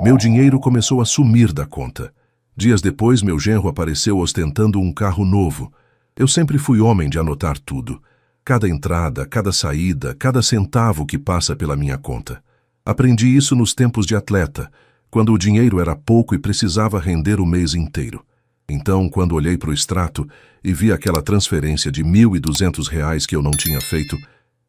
Meu dinheiro começou a sumir da conta. Dias depois, meu genro apareceu ostentando um carro novo. Eu sempre fui homem de anotar tudo. Cada entrada, cada saída, cada centavo que passa pela minha conta. Aprendi isso nos tempos de atleta, quando o dinheiro era pouco e precisava render o mês inteiro. Então, quando olhei para o extrato e vi aquela transferência de R$ 1.200 que eu não tinha feito,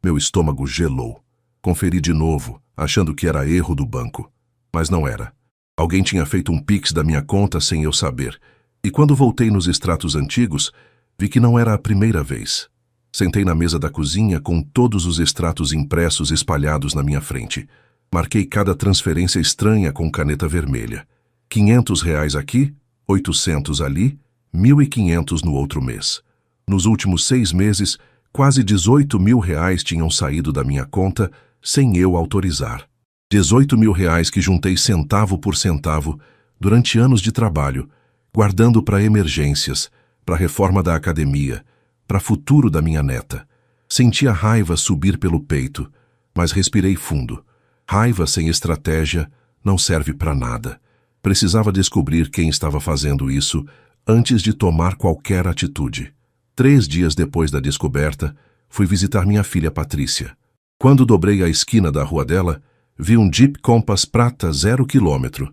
meu estômago gelou. Conferi de novo, achando que era erro do banco. Mas não era. Alguém tinha feito um Pix da minha conta sem eu saber. E quando voltei nos extratos antigos, vi que não era a primeira vez. Sentei na mesa da cozinha com todos os extratos impressos espalhados na minha frente. Marquei cada transferência estranha com caneta vermelha. R$ 500 aqui, 800 ali, 1.500 no outro mês. Nos últimos 6 meses, quase R$ 18.000 tinham saído da minha conta sem eu autorizar. R$ 18.000 que juntei centavo por centavo durante anos de trabalho, guardando para emergências, para a reforma da academia, para futuro da minha neta. Senti a raiva subir pelo peito, mas respirei fundo. Raiva sem estratégia não serve para nada. Precisava descobrir quem estava fazendo isso antes de tomar qualquer atitude. 3 dias depois da descoberta, fui visitar minha filha Patrícia. Quando dobrei a esquina da rua dela, vi um Jeep Compass prata 0 km,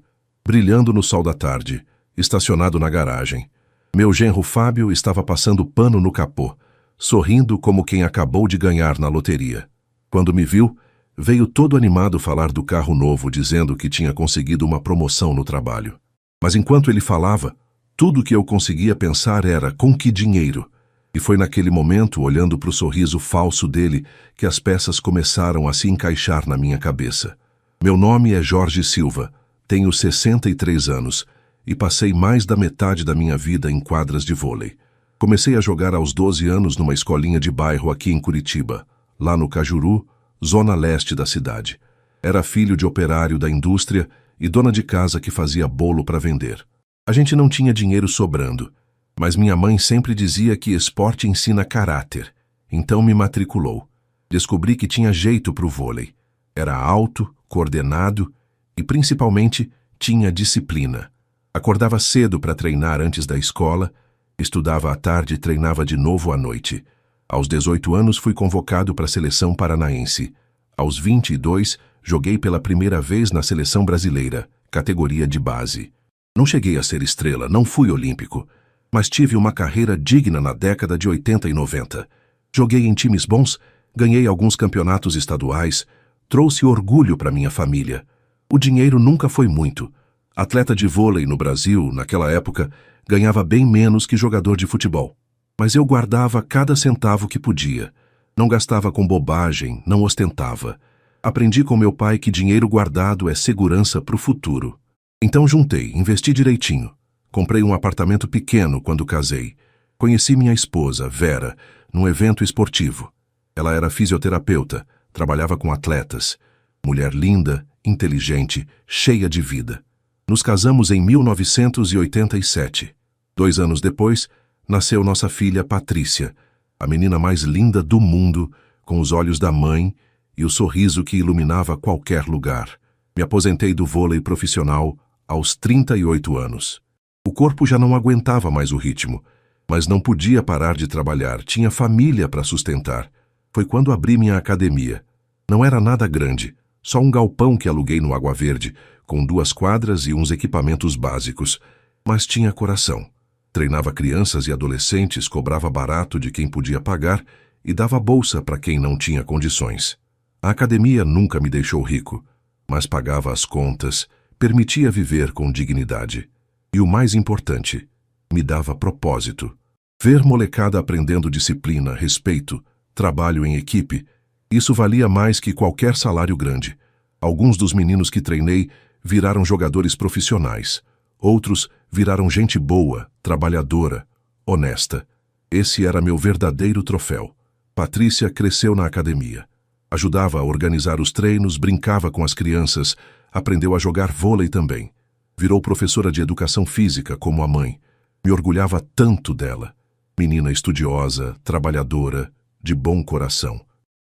brilhando no sol da tarde, estacionado na garagem. Meu genro Fábio estava passando pano no capô, sorrindo como quem acabou de ganhar na loteria. Quando me viu, veio todo animado falar do carro novo, dizendo que tinha conseguido uma promoção no trabalho. Mas enquanto ele falava, tudo que eu conseguia pensar era com que dinheiro. E foi naquele momento, olhando para o sorriso falso dele, que as peças começaram a se encaixar na minha cabeça. Meu nome é Jorge Silva, tenho 63 anos e passei mais da metade da minha vida em quadras de vôlei. Comecei a jogar aos 12 anos numa escolinha de bairro aqui em Curitiba, lá no Cajuru, zona leste da cidade. Era filho de operário da indústria e dona de casa que fazia bolo para vender. A gente não tinha dinheiro sobrando, mas minha mãe sempre dizia que esporte ensina caráter, então me matriculou. Descobri que tinha jeito para o vôlei. Era alto, coordenado e, principalmente, tinha disciplina. Acordava cedo para treinar antes da escola, estudava à tarde e treinava de novo à noite. Aos 18 anos fui convocado para a seleção paranaense. Aos 22, joguei pela primeira vez na seleção brasileira, categoria de base. Não cheguei a ser estrela, não fui olímpico, mas tive uma carreira digna na década de 80 e 90. Joguei em times bons, ganhei alguns campeonatos estaduais, trouxe orgulho para minha família. O dinheiro nunca foi muito. Atleta de vôlei no Brasil, naquela época, ganhava bem menos que jogador de futebol. Mas eu guardava cada centavo que podia. Não gastava com bobagem, não ostentava. Aprendi com meu pai que dinheiro guardado é segurança para o futuro. Então juntei, investi direitinho. Comprei um apartamento pequeno quando casei. Conheci minha esposa, Vera, num evento esportivo. Ela era fisioterapeuta, trabalhava com atletas. Mulher linda, inteligente, cheia de vida. Nos casamos em 1987. 2 anos depois, nasceu nossa filha Patrícia, a menina mais linda do mundo, com os olhos da mãe e o sorriso que iluminava qualquer lugar. Me aposentei do vôlei profissional aos 38 anos. O corpo já não aguentava mais o ritmo, mas não podia parar de trabalhar, tinha família para sustentar. Foi quando abri minha academia. Não era nada grande, só um galpão que aluguei no Água Verde, com 2 quadras e uns equipamentos básicos, mas tinha coração. Treinava crianças e adolescentes, cobrava barato de quem podia pagar e dava bolsa para quem não tinha condições. A academia nunca me deixou rico, mas pagava as contas, permitia viver com dignidade. E o mais importante, me dava propósito. Ver molecada aprendendo disciplina, respeito, trabalho em equipe, isso valia mais que qualquer salário grande. Alguns dos meninos que treinei viraram jogadores profissionais. Outros viraram gente boa, trabalhadora, honesta. Esse era meu verdadeiro troféu. Patrícia cresceu na academia. Ajudava a organizar os treinos, brincava com as crianças, aprendeu a jogar vôlei também. Virou professora de educação física como a mãe. Me orgulhava tanto dela. Menina estudiosa, trabalhadora, de bom coração.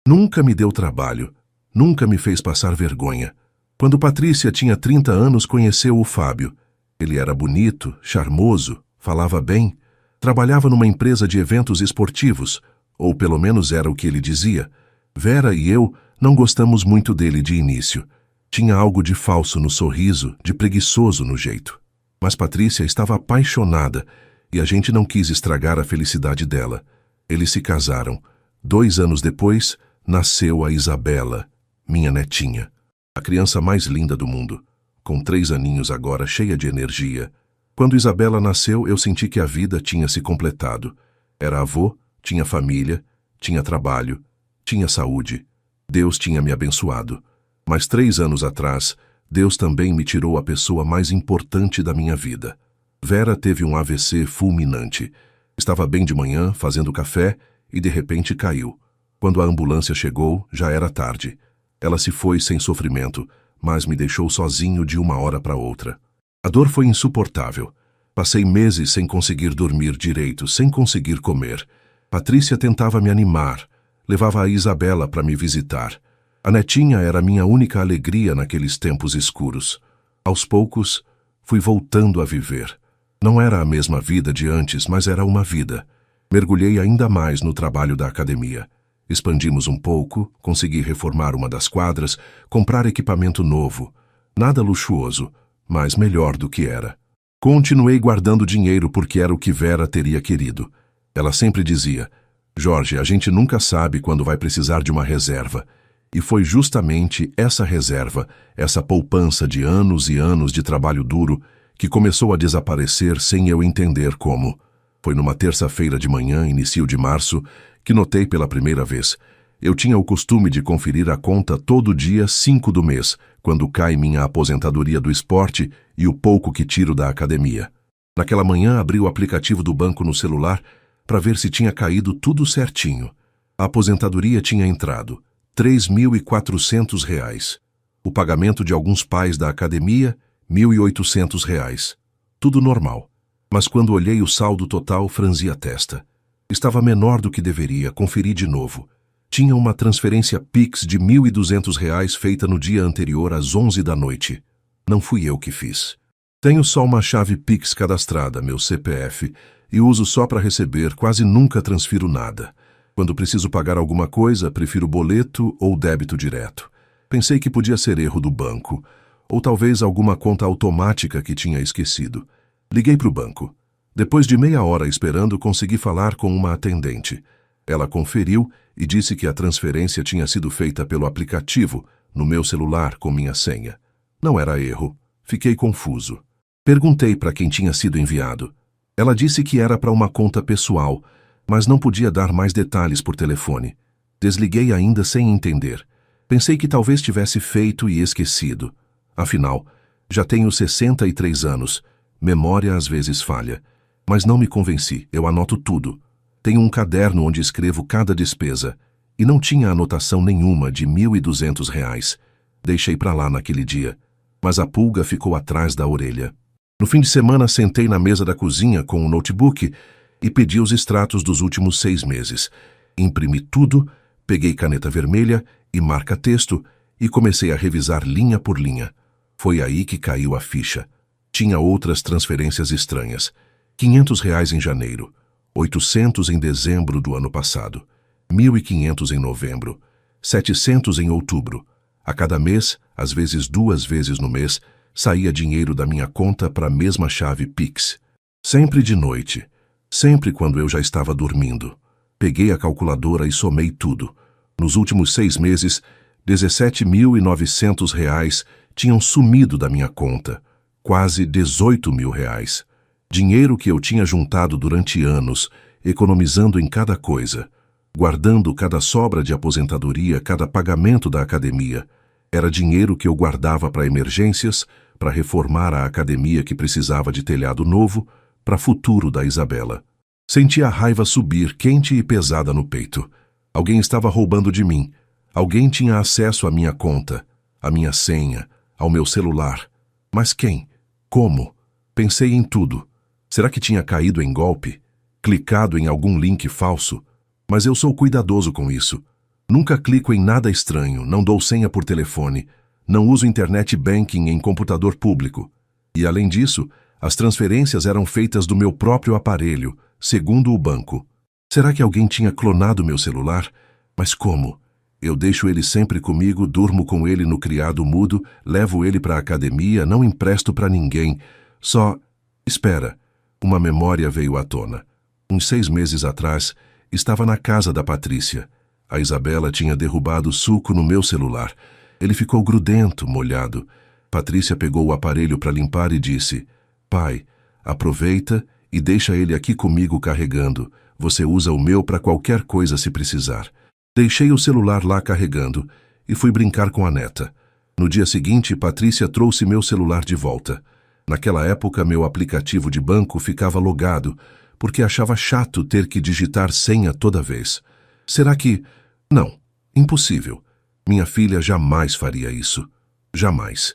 Nunca me deu trabalho, nunca me fez passar vergonha. Quando Patrícia tinha 30 anos, conheceu o Fábio. Ele era bonito, charmoso, falava bem, trabalhava numa empresa de eventos esportivos, ou pelo menos era o que ele dizia. Vera e eu não gostamos muito dele de início. Tinha algo de falso no sorriso, de preguiçoso no jeito. Mas Patrícia estava apaixonada e a gente não quis estragar a felicidade dela. Eles se casaram. 2 anos depois, nasceu a Isabela, minha netinha. A criança mais linda do mundo. Com 3 aninhos agora, cheia de energia. Quando Isabela nasceu, eu senti que a vida tinha se completado. Era avô, tinha família, tinha trabalho, tinha saúde. Deus tinha me abençoado. Mas 3 anos atrás, Deus também me tirou a pessoa mais importante da minha vida. Vera teve um AVC fulminante. Estava bem de manhã, fazendo café, e de repente caiu. Quando a ambulância chegou, já era tarde. Ela se foi sem sofrimento, mas me deixou sozinho de uma hora para outra. A dor foi insuportável. Passei meses sem conseguir dormir direito, sem conseguir comer. Patrícia tentava me animar, levava a Isabela para me visitar. A netinha era minha única alegria naqueles tempos escuros. Aos poucos, fui voltando a viver. Não era a mesma vida de antes, mas era uma vida. Mergulhei ainda mais no trabalho da academia. Expandimos um pouco, consegui reformar uma das quadras, comprar equipamento novo. Nada luxuoso, mas melhor do que era. Continuei guardando dinheiro porque era o que Vera teria querido. Ela sempre dizia: Jorge, a gente nunca sabe quando vai precisar de uma reserva. E foi justamente essa reserva, essa poupança de anos e anos de trabalho duro, que começou a desaparecer sem eu entender como. Foi numa terça-feira de manhã, início de março, que notei pela primeira vez. Eu tinha o costume de conferir a conta todo dia 5 do mês, quando cai minha aposentadoria do esporte e o pouco que tiro da academia. Naquela manhã abri o aplicativo do banco no celular para ver se tinha caído tudo certinho. A aposentadoria tinha entrado, R$ 3.400. O pagamento de alguns pais da academia, R$ 1.800. Tudo normal. Mas quando olhei o saldo total, franzi a testa. Estava menor do que deveria, conferi de novo. Tinha uma transferência Pix de R$ 1.200 feita no dia anterior às 11 da noite. Não fui eu que fiz. Tenho só uma chave Pix cadastrada, meu CPF, e uso só para receber, quase nunca transfiro nada. Quando preciso pagar alguma coisa, prefiro boleto ou débito direto. Pensei que podia ser erro do banco, ou talvez alguma conta automática que tinha esquecido. Liguei para o banco. Depois de meia hora esperando, consegui falar com uma atendente. Ela conferiu e disse que a transferência tinha sido feita pelo aplicativo, no meu celular, com minha senha. Não era erro. Fiquei confuso. Perguntei para quem tinha sido enviado. Ela disse que era para uma conta pessoal, mas não podia dar mais detalhes por telefone. Desliguei ainda sem entender. Pensei que talvez tivesse feito e esquecido. Afinal, já tenho 63 anos. Memória às vezes falha. Mas não me convenci, eu anoto tudo. Tenho um caderno onde escrevo cada despesa. E não tinha anotação nenhuma de R$ 1.200. Deixei para lá naquele dia. Mas a pulga ficou atrás da orelha. No fim de semana, sentei na mesa da cozinha com um notebook e pedi os extratos dos últimos 6 meses. Imprimi tudo, peguei caneta vermelha e marca-texto e comecei a revisar linha por linha. Foi aí que caiu a ficha. Tinha outras transferências estranhas. R$ 500 em janeiro, 800 em dezembro do ano passado, 1.500 em novembro, 700 em outubro. A cada mês, às vezes 2 vezes no mês, saía dinheiro da minha conta para a mesma chave Pix. Sempre de noite, sempre quando eu já estava dormindo. Peguei a calculadora e somei tudo. Nos últimos 6 meses, R$ 17.900 tinham sumido da minha conta, quase R$ 18.000. Dinheiro que eu tinha juntado durante anos, economizando em cada coisa, guardando cada sobra de aposentadoria, cada pagamento da academia. Era dinheiro que eu guardava para emergências, para reformar a academia que precisava de telhado novo, para futuro da Isabela. Senti a raiva subir, quente e pesada no peito. Alguém estava roubando de mim. Alguém tinha acesso à minha conta, à minha senha, ao meu celular. Mas quem? Como? Pensei em tudo. Será que tinha caído em golpe? Clicado em algum link falso? Mas eu sou cuidadoso com isso. Nunca clico em nada estranho, não dou senha por telefone. Não uso internet banking em computador público. E além disso, as transferências eram feitas do meu próprio aparelho, segundo o banco. Será que alguém tinha clonado meu celular? Mas como? Eu deixo ele sempre comigo, durmo com ele no criado mudo, levo ele para a academia, não empresto para ninguém. Só... Espera. Uma memória veio à tona. Uns 6 meses atrás, estava na casa da Patrícia. A Isabela tinha derrubado suco no meu celular. Ele ficou grudento, molhado. Patrícia pegou o aparelho para limpar e disse: "Pai, aproveita e deixa ele aqui comigo carregando. Você usa o meu para qualquer coisa se precisar." Deixei o celular lá carregando e fui brincar com a neta. No dia seguinte, Patrícia trouxe meu celular de volta. Naquela época, meu aplicativo de banco ficava logado, porque achava chato ter que digitar senha toda vez. Será que... Não, impossível. Minha filha jamais faria isso. Jamais.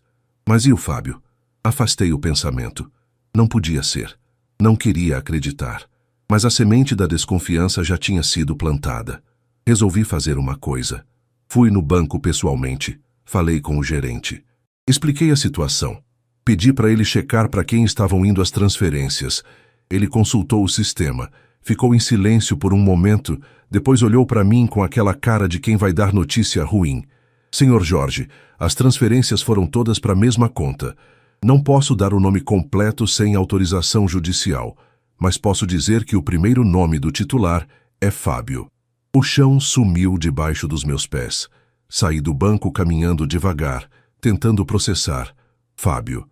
Mas e o Fábio? Afastei o pensamento. Não podia ser. Não queria acreditar. Mas a semente da desconfiança já tinha sido plantada. Resolvi fazer uma coisa. Fui no banco pessoalmente. Falei com o gerente. Expliquei a situação. Pedi para ele checar para quem estavam indo as transferências. Ele consultou o sistema. Ficou em silêncio por um momento, depois olhou para mim com aquela cara de quem vai dar notícia ruim. "Senhor Jorge, as transferências foram todas para a mesma conta. Não posso dar o nome completo sem autorização judicial, mas posso dizer que o primeiro nome do titular é Fábio." O chão sumiu debaixo dos meus pés. Saí do banco caminhando devagar, tentando processar. Fábio,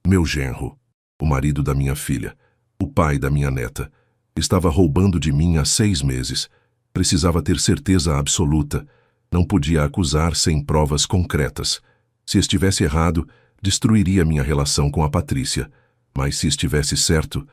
meu genro, o marido da minha filha, o pai da minha neta, estava roubando de mim há 6 meses. Precisava ter certeza absoluta. Não podia acusar sem provas concretas. Se estivesse errado, destruiria minha relação com a Patrícia. Mas se estivesse certo,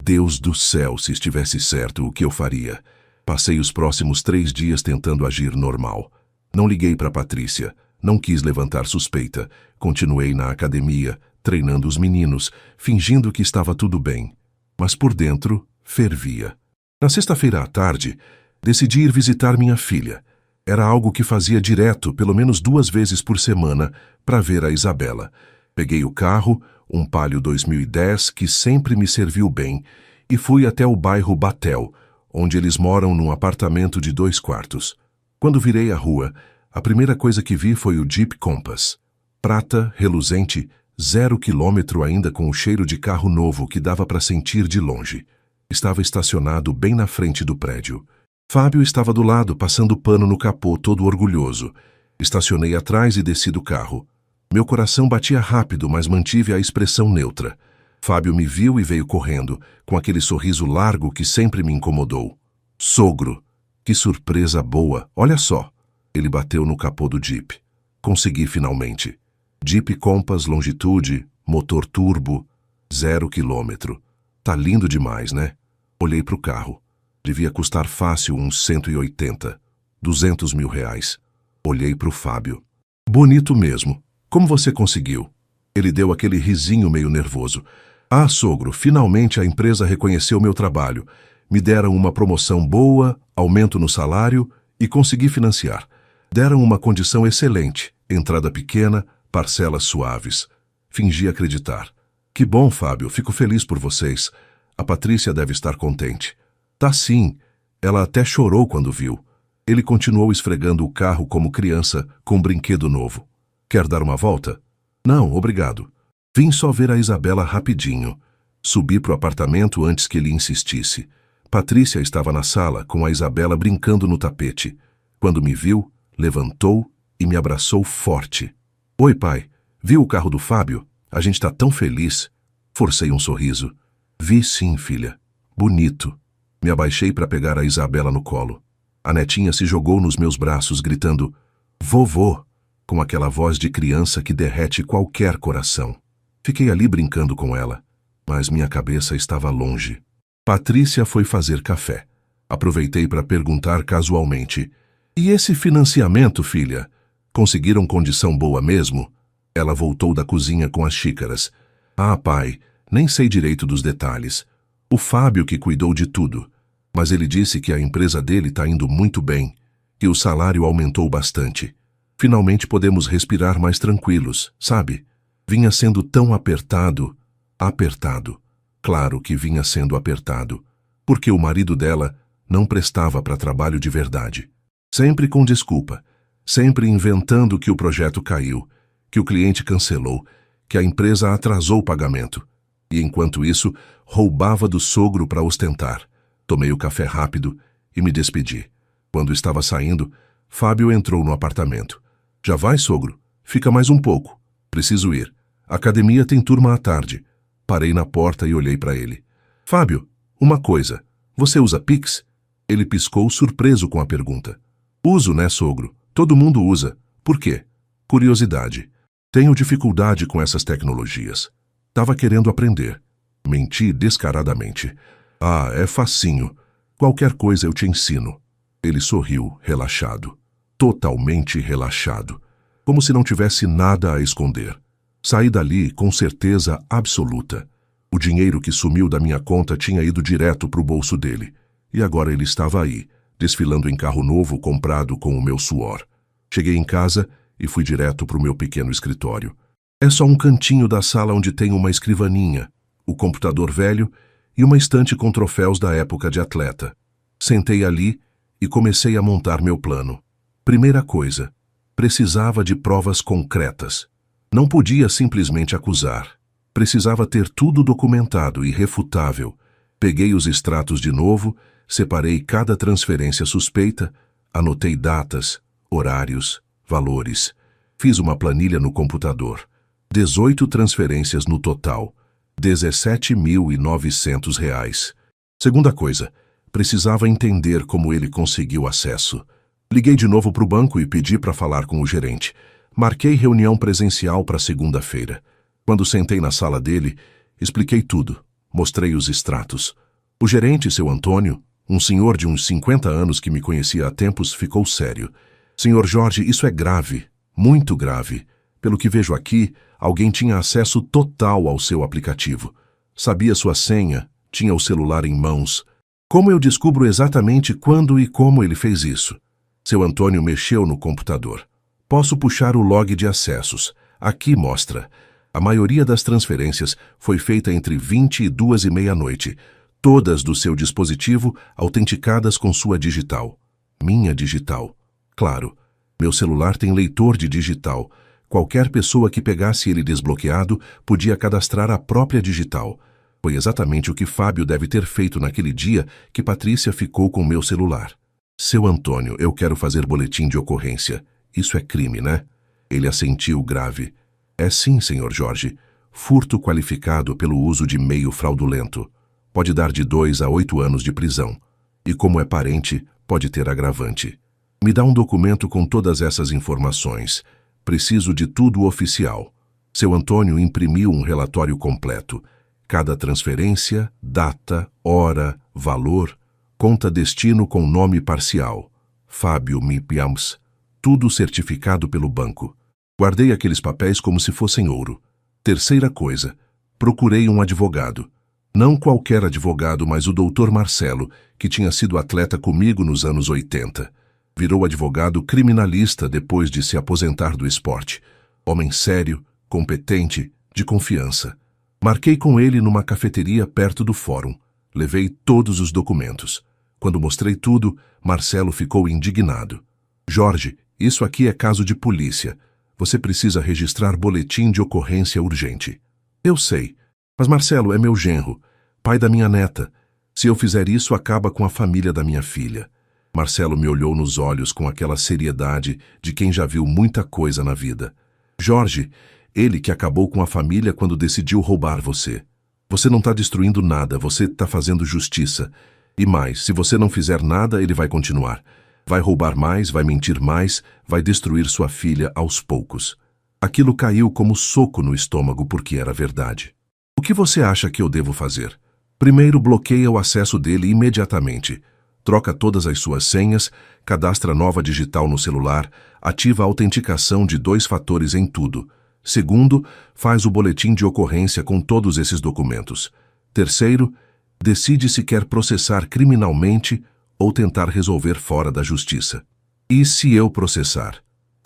Deus do céu, se estivesse certo, o que eu faria? Passei os próximos 3 dias tentando agir normal. Não liguei para Patrícia. Não quis levantar suspeita. Continuei na academia, treinando os meninos, fingindo que estava tudo bem. Mas por dentro, fervia. Na sexta-feira à tarde, decidi ir visitar minha filha. Era algo que fazia direto, pelo menos 2 vezes por semana, para ver a Isabela. Peguei o carro, um Palio 2010, que sempre me serviu bem, e fui até o bairro Batel, onde eles moram num apartamento de 2 quartos. Quando virei a rua, a primeira coisa que vi foi o Jeep Compass. Prata, reluzente, 0 quilômetro ainda com o cheiro de carro novo que dava para sentir de longe. Estava estacionado bem na frente do prédio. Fábio estava do lado, passando pano no capô, todo orgulhoso. Estacionei atrás e desci do carro. Meu coração batia rápido, mas mantive a expressão neutra. Fábio me viu e veio correndo, com aquele sorriso largo que sempre me incomodou. "Sogro! Que surpresa boa! Olha só!" Ele bateu no capô do Jeep. Consegui finalmente. Jeep Compass Longitude, motor turbo, 0 quilômetro. Tá lindo demais, né? Olhei pro carro. Devia custar fácil uns 180, 200 mil reais. Olhei pro Fábio. "Bonito mesmo. Como você conseguiu?" Ele deu aquele risinho meio nervoso. "Ah, sogro, finalmente a empresa reconheceu meu trabalho. Me deram uma promoção boa, aumento no salário e consegui financiar. Deram uma condição excelente, entrada pequena, parcelas suaves." Fingi acreditar. "Que bom, Fábio, fico feliz por vocês. A Patrícia deve estar contente." "Tá sim. Ela até chorou quando viu." Ele continuou esfregando o carro como criança com um brinquedo novo. "Quer dar uma volta?" "Não, obrigado. Vim só ver a Isabela rapidinho." Subi pro apartamento antes que ele insistisse. Patrícia estava na sala, com a Isabela brincando no tapete. Quando me viu, levantou e me abraçou forte. "Oi, pai. Viu o carro do Fábio? A gente tá tão feliz." Forcei um sorriso. "Vi sim, filha. Bonito." Me abaixei para pegar a Isabela no colo. A netinha se jogou nos meus braços, gritando "Vovô!", com aquela voz de criança que derrete qualquer coração. Fiquei ali brincando com ela, mas minha cabeça estava longe. Patrícia foi fazer café. Aproveitei para perguntar casualmente: "E esse financiamento, filha? Conseguiram condição boa mesmo?" Ela voltou da cozinha com as xícaras. "Ah, pai, nem sei direito dos detalhes. O Fábio que cuidou de tudo. Mas ele disse que a empresa dele está indo muito bem, que o salário aumentou bastante. Finalmente podemos respirar mais tranquilos, sabe? Vinha sendo tão apertado, apertado. Claro que vinha sendo apertado, porque o marido dela não prestava para trabalho de verdade. Sempre com desculpa, sempre inventando que o projeto caiu, que o cliente cancelou, que a empresa atrasou o pagamento. E enquanto isso, roubava do sogro para ostentar. Tomei o café rápido e me despedi. Quando estava saindo, Fábio entrou no apartamento. Já vai, sogro? Fica mais um pouco. Preciso ir. A academia tem turma à tarde. Parei na porta e olhei para ele. Fábio, uma coisa. Você usa Pix? Ele piscou surpreso com a pergunta. Uso, né, sogro? Todo mundo usa. Por quê? Curiosidade. Tenho dificuldade com essas tecnologias. Tava querendo aprender. Menti descaradamente. Ah, é facinho. Qualquer coisa eu te ensino. Ele sorriu, relaxado. Totalmente relaxado. Como se não tivesse nada a esconder. Saí dali com certeza absoluta. O dinheiro que sumiu da minha conta tinha ido direto para o bolso dele. E agora ele estava aí, desfilando em carro novo comprado com o meu suor. Cheguei em casa e fui direto para o meu pequeno escritório. É só um cantinho da sala onde tem uma escrivaninha, o computador velho e uma estante com troféus da época de atleta. Sentei ali e comecei a montar meu plano. Primeira coisa, precisava de provas concretas. Não podia simplesmente acusar. Precisava ter tudo documentado e refutável. Peguei os extratos de novo, separei cada transferência suspeita, anotei datas, horários, valores. Fiz uma planilha no computador. 18 transferências no total. R$17.900. Segunda coisa, precisava entender como ele conseguiu acesso. Liguei de novo para o banco e pedi para falar com o gerente. Marquei reunião presencial para segunda-feira. Quando sentei na sala dele, expliquei tudo. Mostrei os extratos. O gerente, seu Antônio, um senhor de uns 50 anos que me conhecia há tempos, ficou sério. Senhor Jorge, isso é grave, muito grave. Pelo que vejo aqui, alguém tinha acesso total ao seu aplicativo. Sabia sua senha, tinha o celular em mãos. Como eu descubro exatamente quando e como ele fez isso? Seu Antônio mexeu no computador. Posso puxar o log de acessos. Aqui mostra. A maioria das transferências foi feita entre 20 e 2h30, todas do seu dispositivo autenticadas com sua digital. Minha digital. Claro, meu celular tem leitor de digital. Qualquer pessoa que pegasse ele desbloqueado podia cadastrar a própria digital. Foi exatamente o que Fábio deve ter feito naquele dia que Patrícia ficou com meu celular. Seu Antônio, eu quero fazer boletim de ocorrência. Isso é crime, né? Ele assentiu grave. É sim, senhor Jorge. Furto qualificado pelo uso de meio fraudulento. Pode dar de 2 a 8 anos de prisão. E como é parente, pode ter agravante. Me dá um documento com todas essas informações. Preciso de tudo oficial. Seu Antônio imprimiu um relatório completo. Cada transferência, data, hora, valor, conta destino com nome parcial. Fábio Mipiams. Tudo certificado pelo banco. Guardei aqueles papéis como se fossem ouro. Terceira coisa, procurei um advogado. Não qualquer advogado, mas o doutor Marcelo, que tinha sido atleta comigo nos anos 80. Virou advogado criminalista depois de se aposentar do esporte. Homem sério, competente, de confiança. Marquei com ele numa cafeteria perto do fórum. Levei todos os documentos. Quando mostrei tudo, Marcelo ficou indignado. Jorge, isso aqui é caso de polícia. Você precisa registrar boletim de ocorrência urgente. Eu sei, mas Marcelo é meu genro, pai da minha neta. Se eu fizer isso, acaba com a família da minha filha. Marcelo me olhou nos olhos com aquela seriedade de quem já viu muita coisa na vida. Jorge, ele que acabou com a família quando decidiu roubar você. Você não está destruindo nada, você está fazendo justiça. E mais, se você não fizer nada, ele vai continuar. Vai roubar mais, vai mentir mais, vai destruir sua filha aos poucos. Aquilo caiu como soco no estômago porque era verdade. O que você acha que eu devo fazer? Primeiro, bloqueia o acesso dele imediatamente. Troca todas as suas senhas, cadastra nova digital no celular, ativa a autenticação de 2 fatores em tudo. Segundo, faz o boletim de ocorrência com todos esses documentos. Terceiro, decide se quer processar criminalmente ou tentar resolver fora da justiça. E se eu processar?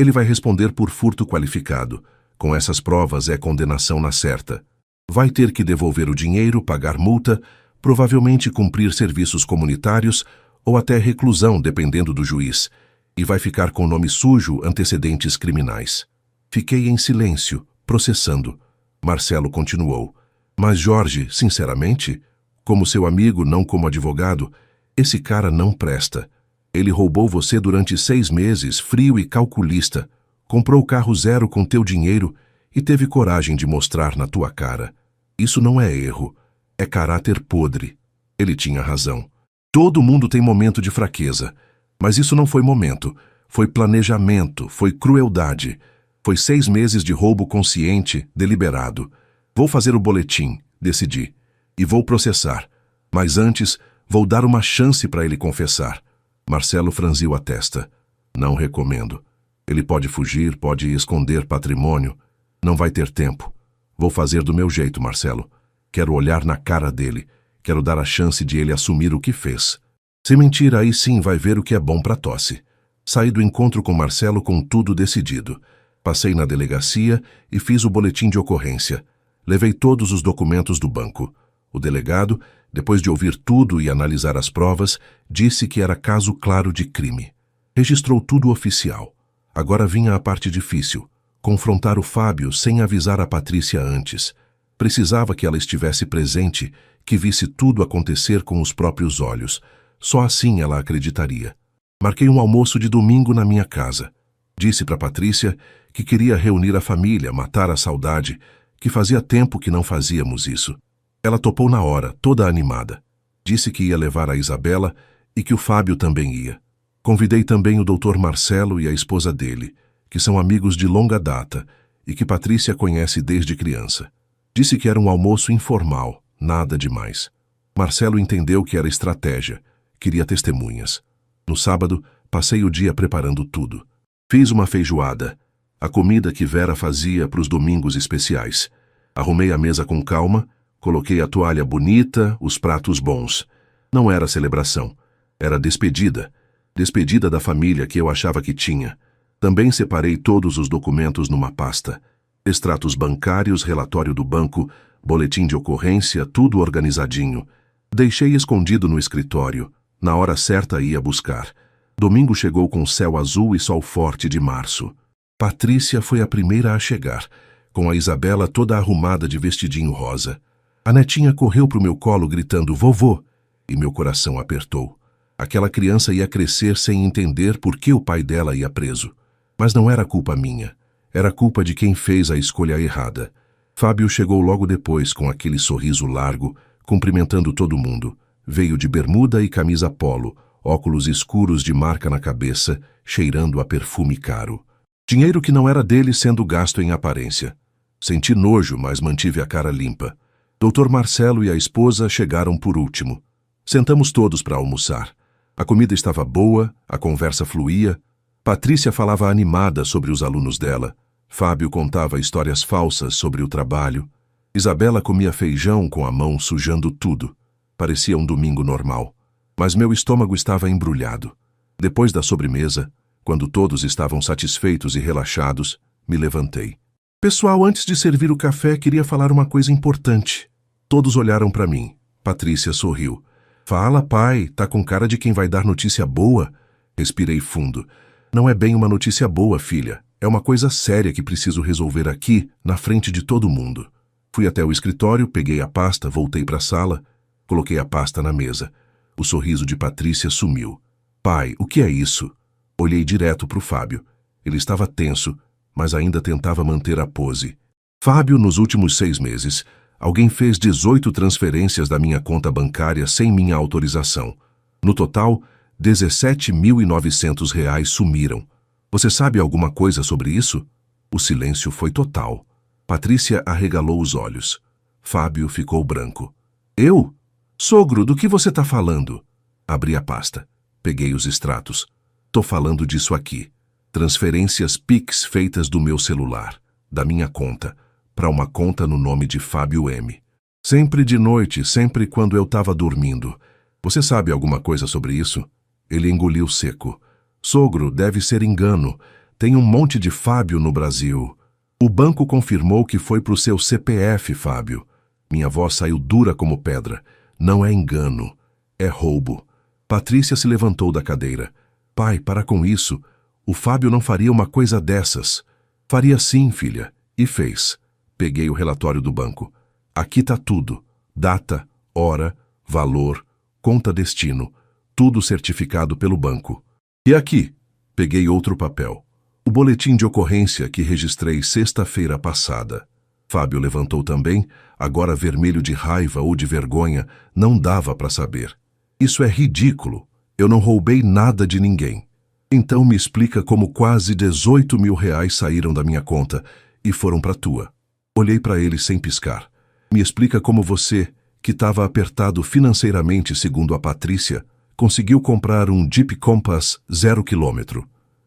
Ele vai responder por furto qualificado. Com essas provas é condenação na certa. Vai ter que devolver o dinheiro, pagar multa, provavelmente cumprir serviços comunitários ou até reclusão, dependendo do juiz, e vai ficar com nome sujo, antecedentes criminais. Fiquei em silêncio, processando. Marcelo continuou. Mas Jorge, sinceramente, como seu amigo, não como advogado, esse cara não presta. Ele roubou você durante 6 meses, frio e calculista, comprou o carro zero com teu dinheiro e teve coragem de mostrar na tua cara. Isso não é erro, é caráter podre. Ele tinha razão. Todo mundo tem momento de fraqueza, mas isso não foi momento, foi planejamento, foi crueldade. Foi 6 meses de roubo consciente, deliberado. Vou fazer o boletim, decidi, e vou processar. Mas antes, vou dar uma chance para ele confessar. Marcelo franziu a testa. Não recomendo. Ele pode fugir, pode esconder patrimônio. Não vai ter tempo. Vou fazer do meu jeito, Marcelo. Quero olhar na cara dele. Quero dar a chance de ele assumir o que fez. Se mentir, aí sim vai ver o que é bom para tosse. Saí do encontro com Marcelo com tudo decidido. Passei na delegacia e fiz o boletim de ocorrência. Levei todos os documentos do banco. O delegado, depois de ouvir tudo e analisar as provas, disse que era caso claro de crime. Registrou tudo oficial. Agora vinha a parte difícil. Confrontar o Fábio sem avisar a Patrícia antes. Precisava que ela estivesse presente, que visse tudo acontecer com os próprios olhos. Só assim ela acreditaria. Marquei um almoço de domingo na minha casa. Disse para Patrícia que queria reunir a família, matar a saudade, que fazia tempo que não fazíamos isso. Ela topou na hora, toda animada. Disse que ia levar a Isabela e que o Fábio também ia. Convidei também o Dr. Marcelo e a esposa dele, que são amigos de longa data e que Patrícia conhece desde criança. Disse que era um almoço informal, nada demais. Marcelo entendeu que era estratégia, queria testemunhas. No sábado, passei o dia preparando tudo. Fiz uma feijoada, a comida que Vera fazia para os domingos especiais. Arrumei a mesa com calma, coloquei a toalha bonita, os pratos bons. Não era celebração, era despedida. Despedida da família que eu achava que tinha. Também separei todos os documentos numa pasta. Extratos bancários, relatório do banco, boletim de ocorrência, tudo organizadinho. Deixei escondido no escritório. Na hora certa ia buscar. Domingo chegou com céu azul e sol forte de março. Patrícia foi a primeira a chegar, com a Isabela toda arrumada de vestidinho rosa. A netinha correu pro meu colo gritando "vovô", e meu coração apertou. Aquela criança ia crescer sem entender por que o pai dela ia preso. Mas não era culpa minha. Era culpa de quem fez a escolha errada. Fábio chegou logo depois com aquele sorriso largo, cumprimentando todo mundo. Veio de bermuda e camisa polo, óculos escuros de marca na cabeça, cheirando a perfume caro. Dinheiro que não era dele sendo gasto em aparência. Senti nojo, mas mantive a cara limpa. Dr. Marcelo e a esposa chegaram por último. Sentamos todos para almoçar. A comida estava boa, a conversa fluía. Patrícia falava animada sobre os alunos dela. Fábio contava histórias falsas sobre o trabalho. Isabela comia feijão com a mão sujando tudo. Parecia um domingo normal. Mas meu estômago estava embrulhado. Depois da sobremesa, quando todos estavam satisfeitos e relaxados, me levantei. Pessoal, antes de servir o café, queria falar uma coisa importante. Todos olharam para mim. Patrícia sorriu. Fala, pai, tá com cara de quem vai dar notícia boa? Respirei fundo. Não é bem uma notícia boa, filha. É uma coisa séria que preciso resolver aqui, na frente de todo mundo. Fui até o escritório, peguei a pasta, voltei para a sala, coloquei a pasta na mesa. O sorriso de Patrícia sumiu. Pai, o que é isso? Olhei direto para o Fábio. Ele estava tenso, mas ainda tentava manter a pose. Fábio, nos últimos 6 meses, alguém fez 18 transferências da minha conta bancária sem minha autorização. No total, R$17.900 sumiram. Você sabe alguma coisa sobre isso? O silêncio foi total. Patrícia arregalou os olhos. Fábio ficou branco. Eu? Sogro, do que você está falando? Abri a pasta. Peguei os extratos. Tô falando disso aqui. Transferências Pix feitas do meu celular, da minha conta, para uma conta no nome de Fábio M. Sempre de noite, sempre quando eu estava dormindo. Você sabe alguma coisa sobre isso? Ele engoliu seco. Sogro, deve ser engano. Tem um monte de Fábio no Brasil. O banco confirmou que foi pro seu CPF, Fábio. Minha voz saiu dura como pedra. Não é engano. É roubo. Patrícia se levantou da cadeira. Pai, para com isso. O Fábio não faria uma coisa dessas. Faria sim, filha. E fez. Peguei o relatório do banco. Aqui tá tudo. Data, hora, valor, conta destino. Tudo certificado pelo banco. E aqui? Peguei outro papel. O boletim de ocorrência que registrei sexta-feira passada. Fábio levantou também, agora vermelho de raiva ou de vergonha, não dava para saber. Isso é ridículo. Eu não roubei nada de ninguém. Então me explica como quase 18 mil reais saíram da minha conta e foram para tua. Olhei para ele sem piscar. Me explica como você, que estava apertado financeiramente segundo a Patrícia, conseguiu comprar um Jeep Compass 0 km.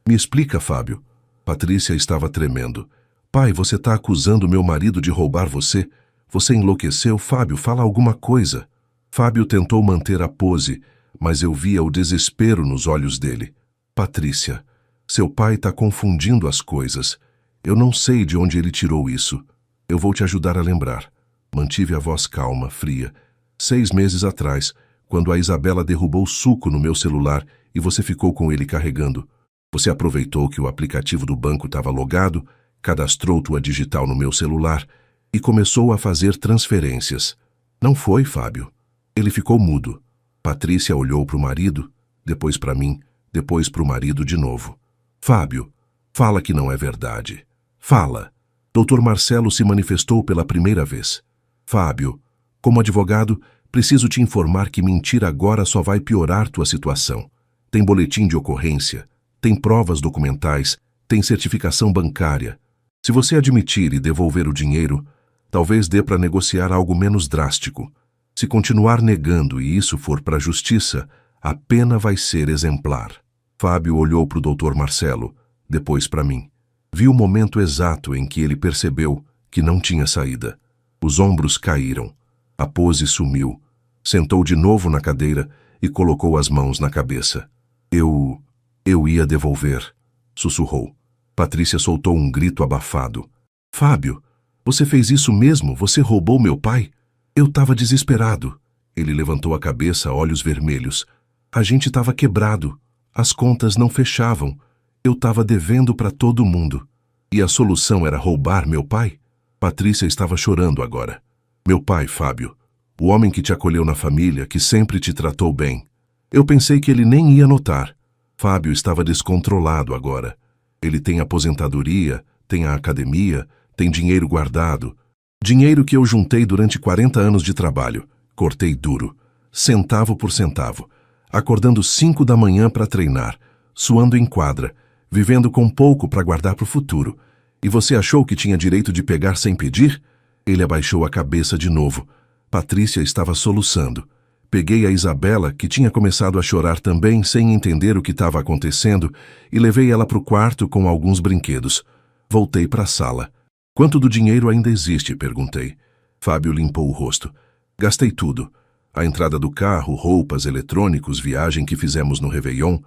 Me explica, Fábio. Patrícia estava tremendo. Pai, você está acusando meu marido de roubar você? Você enlouqueceu, Fábio? Fala alguma coisa. Fábio tentou manter a pose, mas eu via o desespero nos olhos dele. Patrícia, seu pai está confundindo as coisas. Eu não sei de onde ele tirou isso. Eu vou te ajudar a lembrar. Mantive a voz calma, fria. 6 meses atrás, quando a Isabela derrubou suco no meu celular e você ficou com ele carregando. Você aproveitou que o aplicativo do banco estava logado, cadastrou tua digital no meu celular e começou a fazer transferências. Não foi, Fábio? Ele ficou mudo. Patrícia olhou para o marido, depois para mim, depois para o marido de novo. Fábio, fala que não é verdade. Fala. Dr. Marcelo se manifestou pela primeira vez. Fábio, como advogado, preciso te informar que mentir agora só vai piorar tua situação. Tem boletim de ocorrência, tem provas documentais, tem certificação bancária. Se você admitir e devolver o dinheiro, talvez dê para negociar algo menos drástico. Se continuar negando e isso for para a justiça, a pena vai ser exemplar. Fábio olhou para o Dr. Marcelo, depois para mim. Vi o momento exato em que ele percebeu que não tinha saída. Os ombros caíram. A pose sumiu. Sentou de novo na cadeira e colocou as mãos na cabeça. Eu ia devolver, sussurrou. Patrícia soltou um grito abafado. Fábio, você fez isso mesmo? Você roubou meu pai? Eu estava desesperado. Ele levantou a cabeça, olhos vermelhos. A gente estava quebrado. As contas não fechavam. Eu estava devendo para todo mundo. E a solução era roubar meu pai? Patrícia estava chorando agora. Meu pai, Fábio. O homem que te acolheu na família, que sempre te tratou bem. Eu pensei que ele nem ia notar. Fábio estava descontrolado agora. Ele tem aposentadoria, tem a academia, tem dinheiro guardado. Dinheiro que eu juntei durante 40 anos de trabalho. Cortei duro, centavo por centavo. Acordando 5 da manhã para treinar, suando em quadra, vivendo com pouco para guardar para o futuro. E você achou que tinha direito de pegar sem pedir? Ele abaixou a cabeça de novo. Patrícia estava soluçando. Peguei a Isabela, que tinha começado a chorar também, sem entender o que estava acontecendo, e levei ela para o quarto com alguns brinquedos. Voltei para a sala. Quanto do dinheiro ainda existe? Perguntei. Fábio limpou o rosto. Gastei tudo. A entrada do carro, roupas, eletrônicos, viagem que fizemos no Réveillon.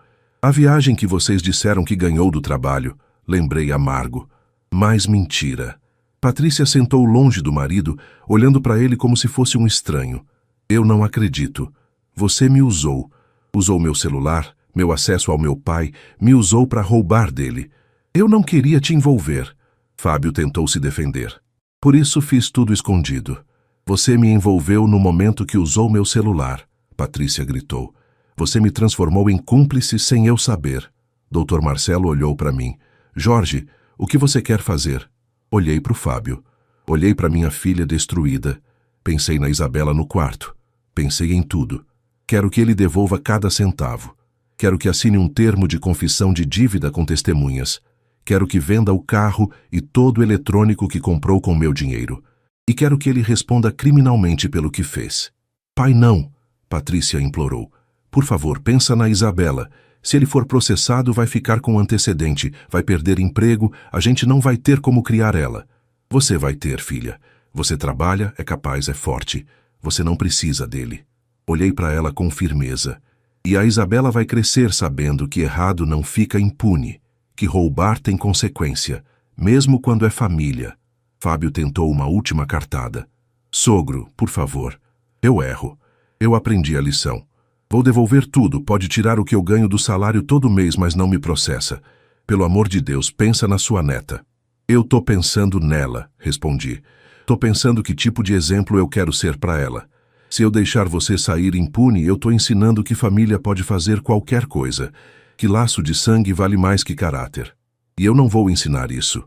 A viagem que vocês disseram que ganhou do trabalho. Lembrei amargo. Mais mentira. Patrícia sentou longe do marido, olhando para ele como se fosse um estranho. Eu não acredito. Você me usou. Usou meu celular, meu acesso ao meu pai, me usou para roubar dele. Eu não queria te envolver. Fábio tentou se defender. Por isso fiz tudo escondido. Você me envolveu no momento que usou meu celular. Patrícia gritou. Você me transformou em cúmplice sem eu saber. Dr. Marcelo olhou para mim. Jorge, o que você quer fazer? Olhei para o Fábio. Olhei para minha filha destruída. Pensei na Isabela no quarto. Pensei em tudo. Quero que ele devolva cada centavo. Quero que assine um termo de confissão de dívida com testemunhas. Quero que venda o carro e todo o eletrônico que comprou com meu dinheiro. E quero que ele responda criminalmente pelo que fez. Pai, não, Patrícia implorou. Por favor, pensa na Isabela. Se ele for processado, vai ficar com antecedente, vai perder emprego, a gente não vai ter como criar ela. Você vai ter, filha. Você trabalha, é capaz, é forte. Você não precisa dele. Olhei para ela com firmeza. E a Isabela vai crescer sabendo que errado não fica impune, que roubar tem consequência, mesmo quando é família. Fábio tentou uma última cartada. Sogro, por favor. Eu erro. Eu aprendi a lição. Vou devolver tudo, pode tirar o que eu ganho do salário todo mês, mas não me processa. Pelo amor de Deus, pensa na sua neta. Eu tô pensando nela, respondi. Tô pensando que tipo de exemplo eu quero ser para ela. Se eu deixar você sair impune, eu tô ensinando que família pode fazer qualquer coisa, que laço de sangue vale mais que caráter. E eu não vou ensinar isso.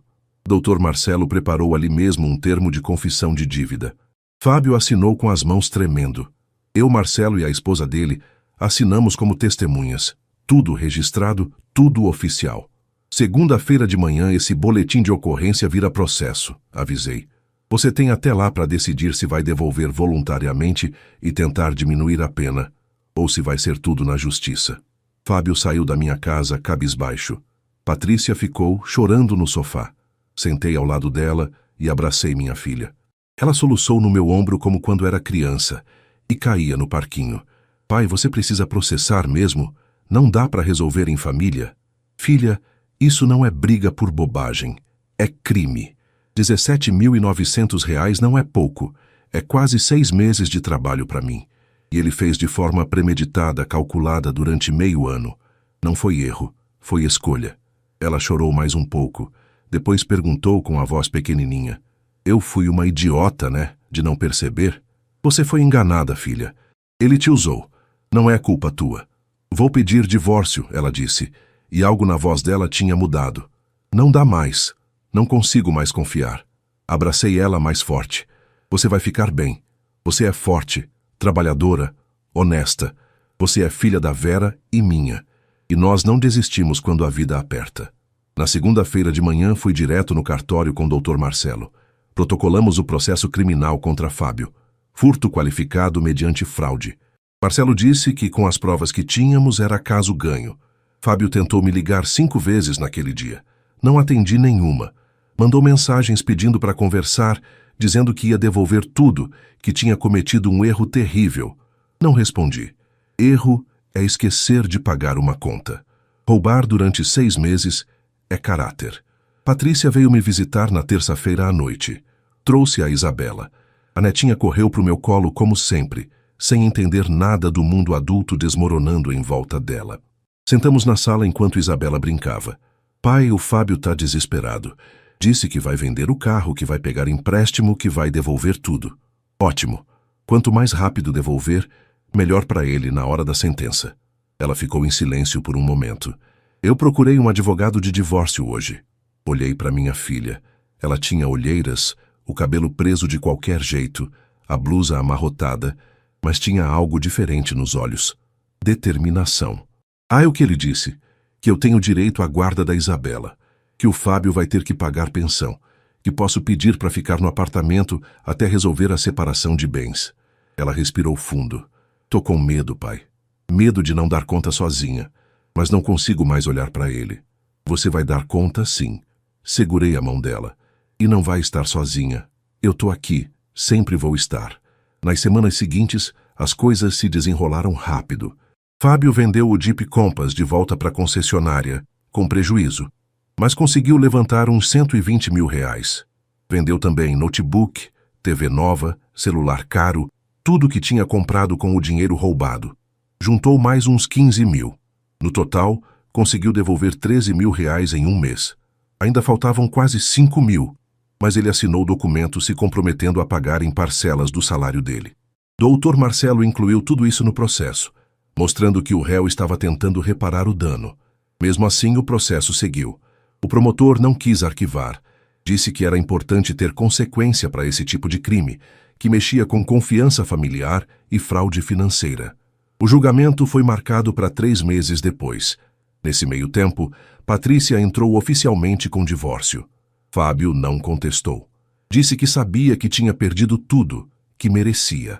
Dr. Marcelo preparou ali mesmo um termo de confissão de dívida. Fábio assinou com as mãos tremendo. Eu, Marcelo e a esposa dele assinamos como testemunhas. Tudo registrado, tudo oficial. Segunda-feira de manhã esse boletim de ocorrência vira processo, avisei. Você tem até lá para decidir se vai devolver voluntariamente e tentar diminuir a pena, ou se vai ser tudo na justiça. Fábio saiu da minha casa cabisbaixo. Patrícia ficou chorando no sofá. Sentei ao lado dela e abracei minha filha. Ela soluçou no meu ombro como quando era criança e caía no parquinho. Pai, você precisa processar mesmo? Não dá para resolver em família? Filha, isso não é briga por bobagem. É crime. R$17.900 não é pouco. É quase 6 meses de trabalho para mim. E ele fez de forma premeditada, calculada durante meio ano. Não foi erro, foi escolha. Ela chorou mais um pouco. Depois perguntou com a voz pequenininha. Eu fui uma idiota, né? De não perceber? Você foi enganada, filha. Ele te usou. Não é culpa tua. Vou pedir divórcio, ela disse. E algo na voz dela tinha mudado. Não dá mais. Não consigo mais confiar. Abracei ela mais forte. Você vai ficar bem. Você é forte, trabalhadora, honesta. Você é filha da Vera e minha. E nós não desistimos quando a vida aperta. Na segunda-feira de manhã fui direto no cartório com o Dr. Marcelo. Protocolamos o processo criminal contra Fábio. Furto qualificado mediante fraude. Marcelo disse que com as provas que tínhamos era caso ganho. Fábio tentou me ligar 5 vezes naquele dia. Não atendi nenhuma. Mandou mensagens pedindo para conversar, dizendo que ia devolver tudo, que tinha cometido um erro terrível. Não respondi. Erro é esquecer de pagar uma conta. Roubar durante 6 meses é caráter. Patrícia veio me visitar na terça-feira à noite. Trouxe a Isabela. A netinha correu para o meu colo como sempre, sem entender nada do mundo adulto desmoronando em volta dela. Sentamos na sala enquanto Isabela brincava. Pai, o Fábio tá desesperado. Disse que vai vender o carro, que vai pegar empréstimo, que vai devolver tudo. Ótimo. Quanto mais rápido devolver, melhor para ele na hora da sentença. Ela ficou em silêncio por um momento. Eu procurei um advogado de divórcio hoje. Olhei para minha filha. Ela tinha olheiras, o cabelo preso de qualquer jeito, a blusa amarrotada, mas tinha algo diferente nos olhos. Determinação. É o que ele disse. Que eu tenho direito à guarda da Isabela, que o Fábio vai ter que pagar pensão, que posso pedir para ficar no apartamento até resolver a separação de bens. Ela respirou fundo. Tô com medo, pai. Medo de não dar conta sozinha, mas não consigo mais olhar para ele. Você vai dar conta, sim. Segurei a mão dela. E não vai estar sozinha. Eu tô aqui, sempre vou estar. Nas semanas seguintes, as coisas se desenrolaram rápido. Fábio vendeu o Jeep Compass de volta para a concessionária, com prejuízo, mas conseguiu levantar uns R$120.000. Vendeu também notebook, TV nova, celular caro, tudo que tinha comprado com o dinheiro roubado. Juntou mais uns 15 mil. No total, conseguiu devolver R$13.000 em um mês. Ainda faltavam quase 5 mil, mas ele assinou o documento se comprometendo a pagar em parcelas do salário dele. Dr. Marcelo incluiu tudo isso no processo, mostrando que o réu estava tentando reparar o dano. Mesmo assim, o processo seguiu. O promotor não quis arquivar. Disse que era importante ter consequência para esse tipo de crime, que mexia com confiança familiar e fraude financeira. O julgamento foi marcado para 3 meses depois. Nesse meio tempo, Patrícia entrou oficialmente com divórcio. Fábio não contestou. Disse que sabia que tinha perdido tudo, que merecia.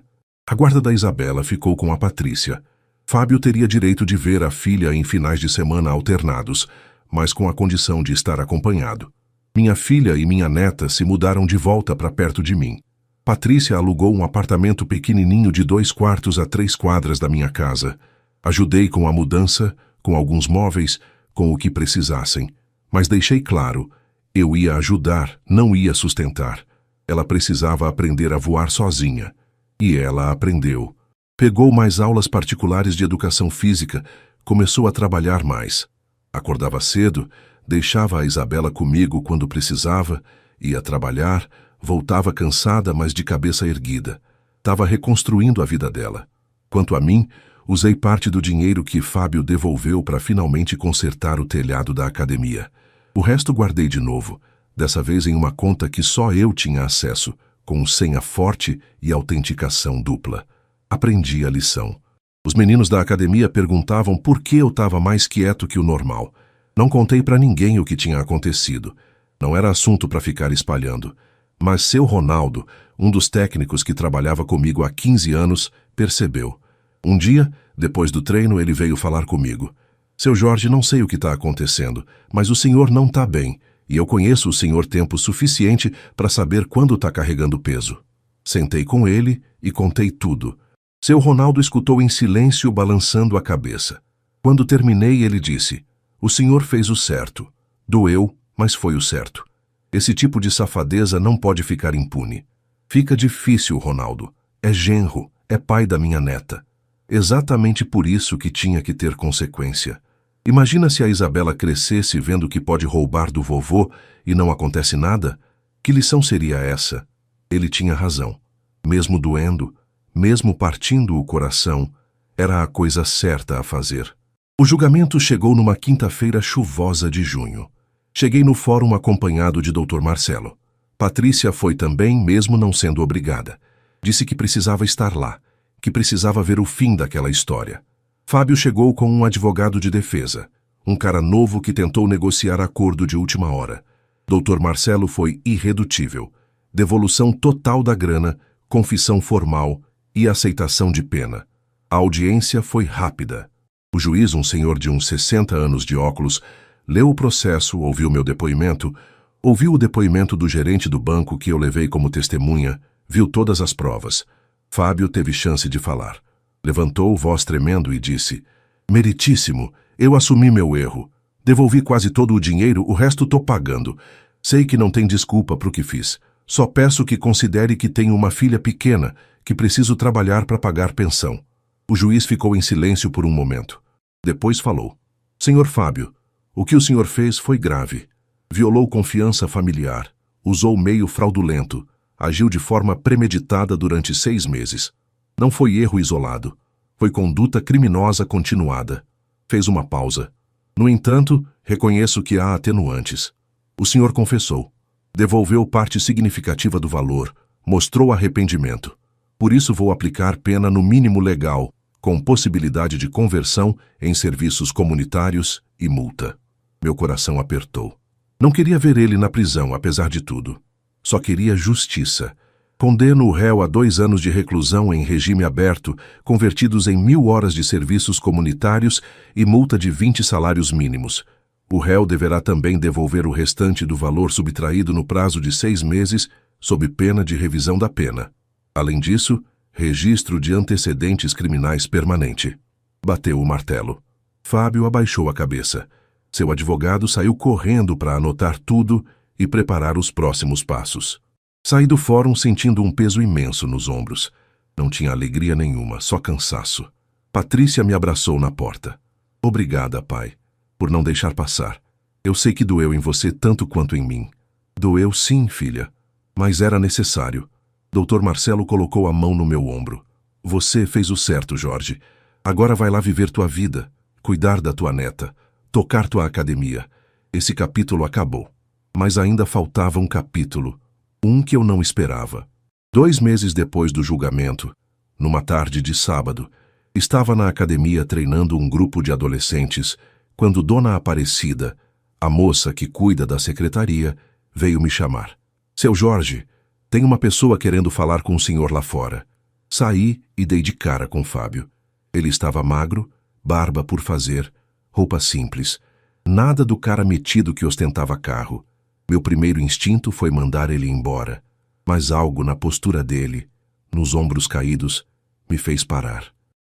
A guarda da Isabela ficou com a Patrícia. Fábio teria direito de ver a filha em finais de semana alternados, mas com a condição de estar acompanhado. Minha filha e minha neta se mudaram de volta para perto de mim. Patrícia alugou um apartamento pequenininho de 2 quartos a 3 quadras da minha casa. Ajudei com a mudança, com alguns móveis, com o que precisassem. Mas deixei claro, eu ia ajudar, não ia sustentar. Ela precisava aprender a voar sozinha. E ela aprendeu. Pegou mais aulas particulares de educação física, começou a trabalhar mais. Acordava cedo, deixava a Isabela comigo quando precisava, ia trabalhar, voltava cansada, mas de cabeça erguida. Estava reconstruindo a vida dela. Quanto a mim, usei parte do dinheiro que Fábio devolveu para finalmente consertar o telhado da academia. O resto guardei de novo, dessa vez em uma conta que só eu tinha acesso, com senha forte e autenticação dupla. Aprendi a lição. Os meninos da academia perguntavam por que eu estava mais quieto que o normal. Não contei para ninguém o que tinha acontecido. Não era assunto para ficar espalhando. Mas seu Ronaldo, um dos técnicos que trabalhava comigo há 15 anos, percebeu. Um dia, depois do treino, ele veio falar comigo. Seu Jorge, não sei o que está acontecendo, mas o senhor não está bem, e eu conheço o senhor tempo suficiente para saber quando está carregando peso. Sentei com ele e contei tudo. Seu Ronaldo escutou em silêncio, balançando a cabeça. Quando terminei, ele disse, o senhor fez o certo. Doeu, mas foi o certo. Esse tipo de safadeza não pode ficar impune. Fica difícil, Ronaldo. É genro, é pai da minha neta. Exatamente por isso que tinha que ter consequência. Imagina se a Isabela crescesse vendo que pode roubar do vovô e não acontece nada? Que lição seria essa? Ele tinha razão. Mesmo doendo, mesmo partindo o coração, era a coisa certa a fazer. O julgamento chegou numa quinta-feira chuvosa de junho. Cheguei no fórum acompanhado de Dr. Marcelo. Patrícia foi também, mesmo não sendo obrigada. Disse que precisava estar lá, que precisava ver o fim daquela história. Fábio chegou com um advogado de defesa, um cara novo que tentou negociar acordo de última hora. Dr. Marcelo foi irredutível. Devolução total da grana, confissão formal e aceitação de pena. A audiência foi rápida. O juiz, um senhor de uns 60 anos de óculos, leu o processo, ouviu meu depoimento, ouviu o depoimento do gerente do banco que eu levei como testemunha, viu todas as provas. Fábio teve chance de falar. Levantou, voz tremendo, e disse, meritíssimo, eu assumi meu erro. Devolvi quase todo o dinheiro, o resto tô pagando. Sei que não tem desculpa pro que fiz. Só peço que considere que tenho uma filha pequena, que preciso trabalhar para pagar pensão. O juiz ficou em silêncio por um momento. Depois falou. Senhor Fábio, o que o senhor fez foi grave. Violou confiança familiar, usou meio fraudulento, agiu de forma premeditada durante 6 meses. Não foi erro isolado, foi conduta criminosa continuada. Fez uma pausa. No entanto, reconheço que há atenuantes. O senhor confessou, devolveu parte significativa do valor, mostrou arrependimento. Por isso vou aplicar pena no mínimo legal, com possibilidade de conversão em serviços comunitários e multa. Meu coração apertou. Não queria ver ele na prisão, apesar de tudo. Só queria justiça. Condeno o réu a 2 anos de reclusão em regime aberto, convertidos em 1000 horas de serviços comunitários e multa de 20 salários mínimos. O réu deverá também devolver o restante do valor subtraído no prazo de 6 meses, sob pena de revisão da pena. Além disso, registro de antecedentes criminais permanente. Bateu o martelo. Fábio abaixou a cabeça. Seu advogado saiu correndo para anotar tudo e preparar os próximos passos. Saí do fórum sentindo um peso imenso nos ombros. Não tinha alegria nenhuma, só cansaço. Patrícia me abraçou na porta. Obrigada, pai, por não deixar passar. Eu sei que doeu em você tanto quanto em mim. Doeu sim, filha, mas era necessário. Dr. Marcelo colocou a mão no meu ombro. Você fez o certo, Jorge. Agora vai lá viver tua vida, cuidar da tua neta, tocar tua academia. Esse capítulo acabou. Mas ainda faltava um capítulo, um que eu não esperava. 2 meses depois do julgamento, numa tarde de sábado, estava na academia treinando um grupo de adolescentes, quando Dona Aparecida, a moça que cuida da secretaria, veio me chamar. Seu Jorge, tem uma pessoa querendo falar com o senhor lá fora. Saí e dei de cara com Fábio. Ele estava magro, barba por fazer, roupa simples. Nada do cara metido que ostentava carro. Meu primeiro instinto foi mandar ele embora, mas algo na postura dele, nos ombros caídos, me fez parar.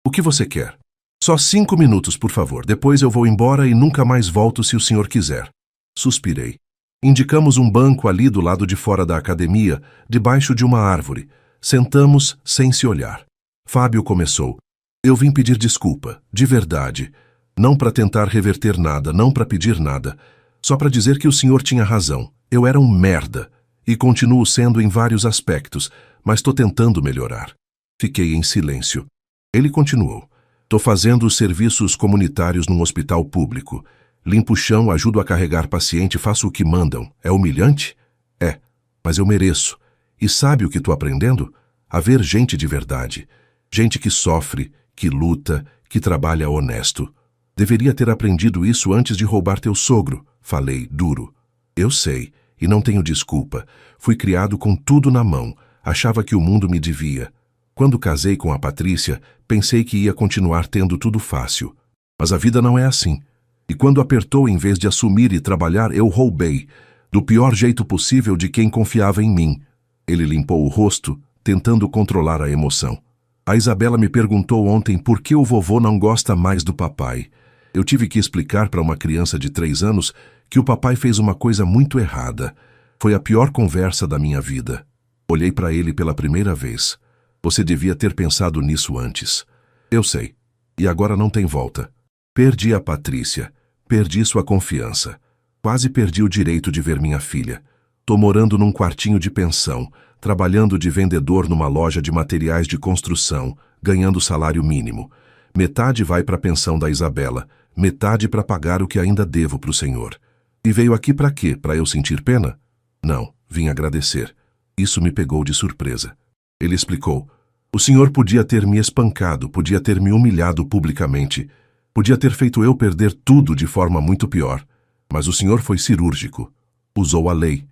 O que você quer? Só 5 minutos, por favor. Depois eu vou embora e nunca mais volto se o senhor quiser. Suspirei. Indicamos um banco ali do lado de fora da academia, debaixo de uma árvore. Sentamos sem se olhar. Fábio começou. Eu vim pedir desculpa, de verdade. Não para tentar reverter nada, não para pedir nada. Só para dizer que o senhor tinha razão. Eu era um merda. E continuo sendo em vários aspectos, mas tô tentando melhorar. Fiquei em silêncio. Ele continuou. Tô fazendo os serviços comunitários num hospital público. Limpo o chão, ajudo a carregar paciente, faço o que mandam. É humilhante? É, mas eu mereço. E sabe o que tô aprendendo? A ver gente de verdade. Gente que sofre, que luta, que trabalha honesto. Deveria ter aprendido isso antes de roubar teu sogro. Falei, duro. Eu sei, e não tenho desculpa. Fui criado com tudo na mão. Achava que o mundo me devia. Quando casei com a Patrícia, pensei que ia continuar tendo tudo fácil. Mas a vida não é assim. E quando apertou, em vez de assumir e trabalhar, eu roubei. Do pior jeito possível de quem confiava em mim. Ele limpou o rosto, tentando controlar a emoção. A Isabela me perguntou ontem por que o vovô não gosta mais do papai. Eu tive que explicar para uma criança de 3 anos que o papai fez uma coisa muito errada. Foi a pior conversa da minha vida. Olhei para ele pela primeira vez. Você devia ter pensado nisso antes. Eu sei. E agora não tem volta. Perdi a Patrícia. Perdi sua confiança. Quase perdi o direito de ver minha filha. Tô morando num quartinho de pensão, trabalhando de vendedor numa loja de materiais de construção, ganhando salário mínimo. Metade vai para a pensão da Isabela, metade para pagar o que ainda devo para o senhor. E veio aqui para quê? Para eu sentir pena? Não, vim agradecer. Isso me pegou de surpresa. Ele explicou. O senhor podia ter me espancado, podia ter me humilhado publicamente, podia ter feito eu perder tudo de forma muito pior. Mas o senhor foi cirúrgico. Usou a lei,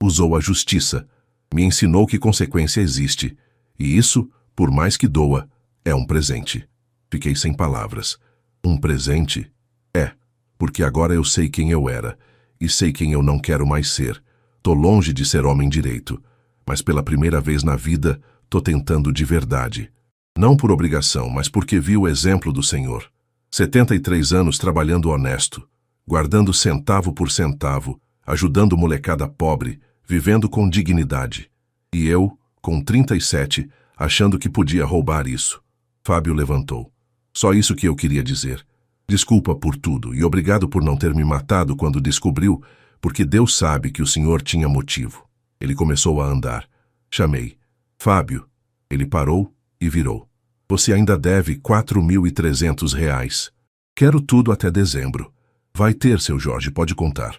usou a justiça. Me ensinou que consequência existe. E isso, por mais que doa, é um presente. Fiquei sem palavras. Um presente? É, porque agora eu sei quem eu era, e sei quem eu não quero mais ser. Tô longe de ser homem direito, mas pela primeira vez na vida, tô tentando de verdade. Não por obrigação, mas porque vi o exemplo do Senhor. 73 anos trabalhando honesto, guardando centavo por centavo, ajudando molecada pobre, vivendo com dignidade. E eu, com 37, achando que podia roubar isso. Fábio levantou. Só isso que eu queria dizer. Desculpa por tudo e obrigado por não ter me matado quando descobriu, porque Deus sabe que o senhor tinha motivo. Ele começou a andar. Chamei. Fábio. Ele parou e virou. Você ainda deve R$ 4.300. Quero tudo até dezembro. Vai ter, seu Jorge, pode contar.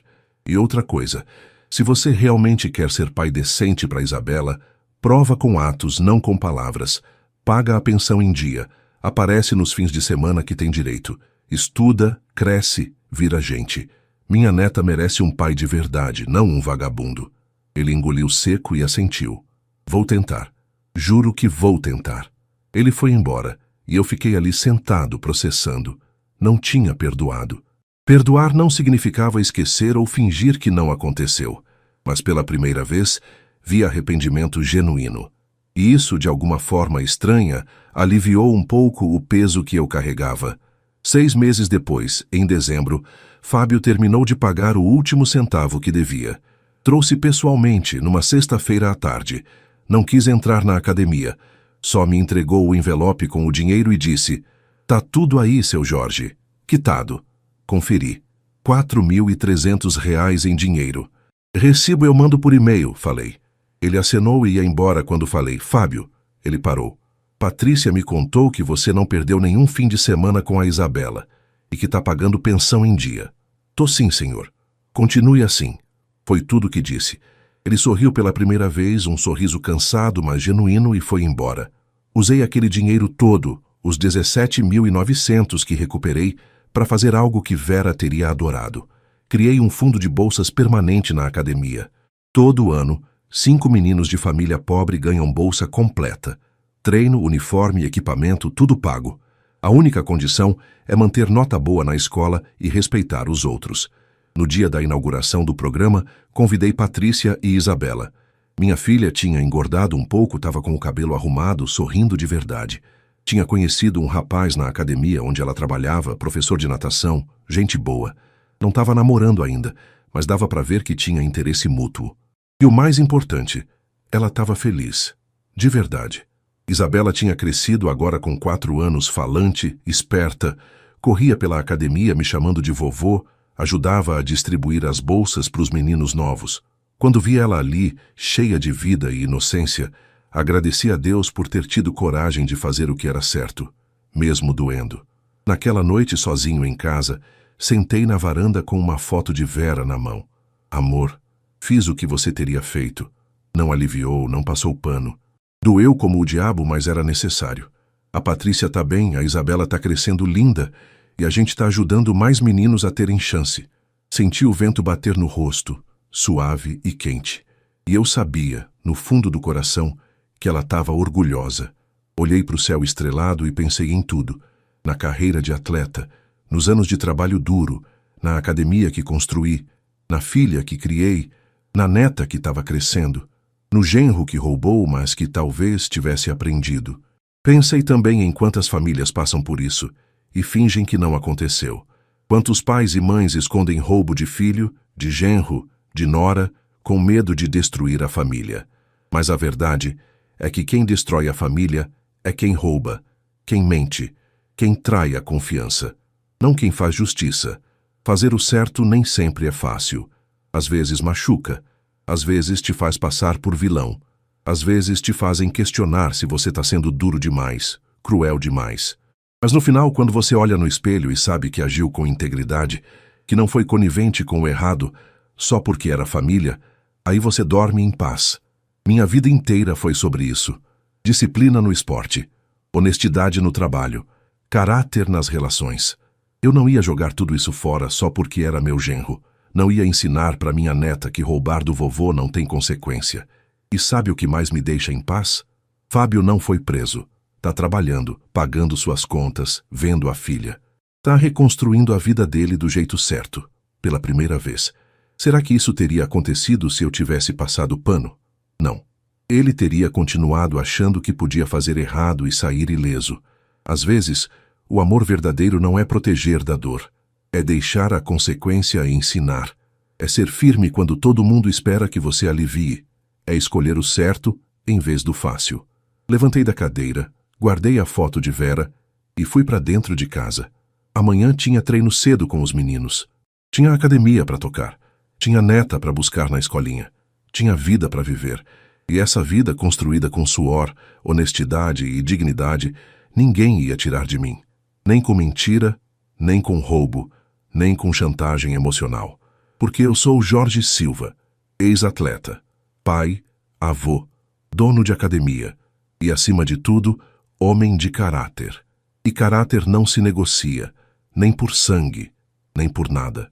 E outra coisa, se você realmente quer ser pai decente para Isabela, prova com atos, não com palavras. Paga a pensão em dia. Aparece nos fins de semana que tem direito. Estuda, cresce, vira gente. Minha neta merece um pai de verdade, não um vagabundo. Ele engoliu seco e assentiu. Vou tentar. Juro que vou tentar. Ele foi embora, e eu fiquei ali sentado, processando. Não tinha perdoado. Perdoar não significava esquecer ou fingir que não aconteceu. Mas pela primeira vez, vi arrependimento genuíno. E isso, de alguma forma estranha, aliviou um pouco o peso que eu carregava. 6 meses depois, em dezembro, Fábio terminou de pagar o último centavo que devia. Trouxe pessoalmente, numa sexta-feira à tarde. Não quis entrar na academia. Só me entregou o envelope com o dinheiro e disse, tá tudo aí, seu Jorge. Quitado. Conferi. R$ 4.300 em dinheiro. Recibo eu mando por e-mail, falei. Ele acenou e ia embora quando falei, Fábio. Ele parou. Patrícia me contou que você não perdeu nenhum fim de semana com a Isabela e que tá pagando pensão em dia. Tô sim, senhor. Continue assim. Foi tudo o que disse. Ele sorriu pela primeira vez, um sorriso cansado, mas genuíno, e foi embora. Usei aquele dinheiro todo, os 17.900 que recuperei, para fazer algo que Vera teria adorado. Criei um fundo de bolsas permanente na academia. Todo ano, 5 meninos de família pobre ganham bolsa completa. Treino, uniforme, equipamento, tudo pago. A única condição é manter nota boa na escola e respeitar os outros. No dia da inauguração do programa, convidei Patrícia e Isabela. Minha filha tinha engordado um pouco, estava com o cabelo arrumado, sorrindo de verdade. Tinha conhecido um rapaz na academia onde ela trabalhava, professor de natação, gente boa. Não estava namorando ainda, mas dava para ver que tinha interesse mútuo. E o mais importante, ela estava feliz. De verdade. Isabela tinha crescido agora com 4 anos, falante, esperta, corria pela academia me chamando de vovô, ajudava a distribuir as bolsas para os meninos novos. Quando via ela ali, cheia de vida e inocência, agradecia a Deus por ter tido coragem de fazer o que era certo, mesmo doendo. Naquela noite, sozinho em casa, sentei na varanda com uma foto de Vera na mão. Amor, fiz o que você teria feito. Não aliviou, não passou pano. Doeu como o diabo, mas era necessário. A Patrícia tá bem, a Isabela tá crescendo linda e a gente tá ajudando mais meninos a terem chance. Senti o vento bater no rosto, suave e quente. E eu sabia, no fundo do coração, que ela estava orgulhosa. Olhei para o céu estrelado e pensei em tudo. Na carreira de atleta, nos anos de trabalho duro, na academia que construí, na filha que criei, na neta que estava crescendo, no genro que roubou, mas que talvez tivesse aprendido. Pensei também em quantas famílias passam por isso e fingem que não aconteceu. Quantos pais e mães escondem roubo de filho, de genro, de nora, com medo de destruir a família. Mas a verdade é que quem destrói a família é quem rouba, quem mente, quem trai a confiança, não quem faz justiça. Fazer o certo nem sempre é fácil. Às vezes machuca, às vezes te faz passar por vilão, às vezes te fazem questionar se você está sendo duro demais, cruel demais. Mas no final, quando você olha no espelho e sabe que agiu com integridade, que não foi conivente com o errado só porque era família, aí você dorme em paz. Minha vida inteira foi sobre isso. Disciplina no esporte, honestidade no trabalho, caráter nas relações. Eu não ia jogar tudo isso fora só porque era meu genro. Não ia ensinar para minha neta que roubar do vovô não tem consequência. E sabe o que mais me deixa em paz? Fábio não foi preso. Tá trabalhando, pagando suas contas, vendo a filha. Tá reconstruindo a vida dele do jeito certo, pela primeira vez. Será que isso teria acontecido se eu tivesse passado pano? Não. Ele teria continuado achando que podia fazer errado e sair ileso. Às vezes, o amor verdadeiro não é proteger da dor. É deixar a consequência ensinar. É ser firme quando todo mundo espera que você alivie. É escolher o certo em vez do fácil. Levantei da cadeira, guardei a foto de Vera e fui para dentro de casa. Amanhã tinha treino cedo com os meninos. Tinha academia para tocar. Tinha neta para buscar na escolinha. Tinha vida para viver. E essa vida construída com suor, honestidade e dignidade, ninguém ia tirar de mim. Nem com mentira, nem com roubo, nem com chantagem emocional. Porque eu sou Jorge Silva, ex-atleta, pai, avô, dono de academia e, acima de tudo, homem de caráter. E caráter não se negocia, nem por sangue, nem por nada.